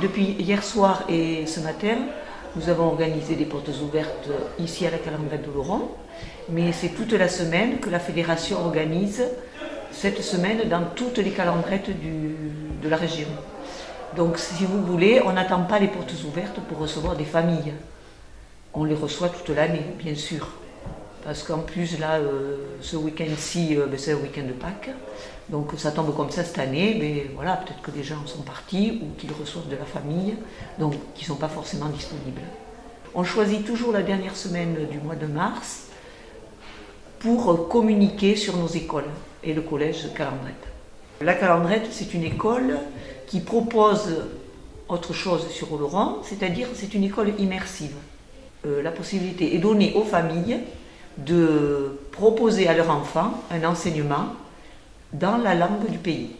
depuis hier soir et ce matin, nous avons organisé des portes ouvertes ici à la Calandrette d'Oloron, mais c'est toute la semaine que la fédération organise cette semaine dans toutes les calandrettes de la région. Donc si vous voulez, on n'attend pas les portes ouvertes pour recevoir des familles. On les reçoit toute l'année, bien sûr. Parce qu'en plus, là, ce week-end-ci, c'est le week-end de Pâques. Donc ça tombe comme ça cette année, mais voilà, peut-être que les gens sont partis ou qu'ils reçoivent de la famille, donc qui ne sont pas forcément disponibles. On choisit toujours la dernière semaine du mois de mars pour communiquer sur nos écoles et le collège Calandrette. La Calandrette, c'est une école qui propose autre chose sur Oloron, c'est-à-dire c'est une école immersive. La possibilité est donnée aux familles de proposer à leurs enfants un enseignement dans la langue du pays.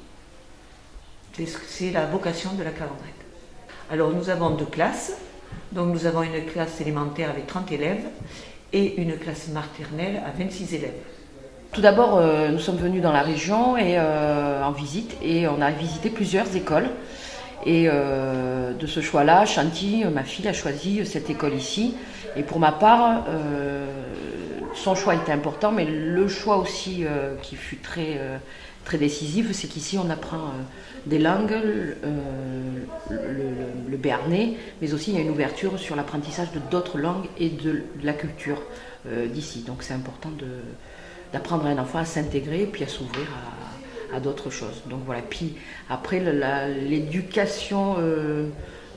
C'est la vocation de la Calandrette. Alors nous avons 2 classes, donc nous avons une classe élémentaire avec 30 élèves et une classe maternelle à 26 élèves. Tout d'abord, nous sommes venus dans la région et, en visite et on a visité plusieurs écoles. Et de ce choix-là, Chanty, ma fille, a choisi cette école ici. Et pour ma part, son choix était important, mais le choix aussi qui fut très décisif, c'est qu'ici on apprend des langues, le béarnais, mais aussi il y a une ouverture sur l'apprentissage de d'autres langues et de la culture d'ici. Donc c'est important d'apprendre à un enfant à s'intégrer et puis à s'ouvrir à d'autres choses. Donc voilà. Puis après l'éducation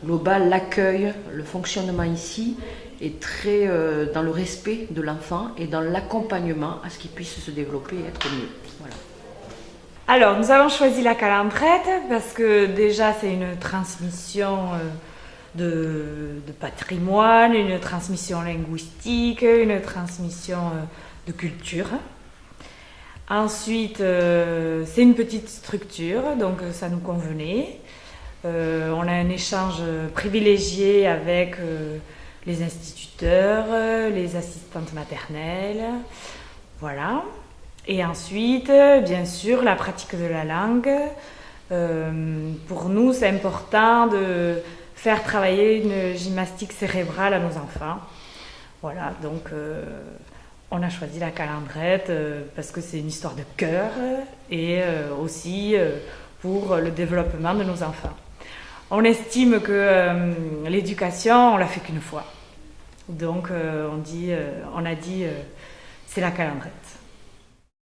globale, l'accueil, le fonctionnement ici est très dans le respect de l'enfant et dans l'accompagnement à ce qu'il puisse se développer et être mieux. Voilà. Alors, nous avons choisi la Calandrette parce que déjà c'est une transmission de patrimoine, une transmission linguistique, une transmission de culture. Ensuite, c'est une petite structure, donc ça nous convenait. On a un échange privilégié avec les instituteurs, les assistantes maternelles, voilà. Et ensuite, bien sûr, la pratique de la langue. Pour nous, c'est important de faire travailler une gymnastique cérébrale à nos enfants. Voilà, donc on a choisi la Calandrette parce que c'est une histoire de cœur et aussi pour le développement de nos enfants. On estime que l'éducation, on l'a fait qu'une fois. Donc on a dit c'est la Calandrette.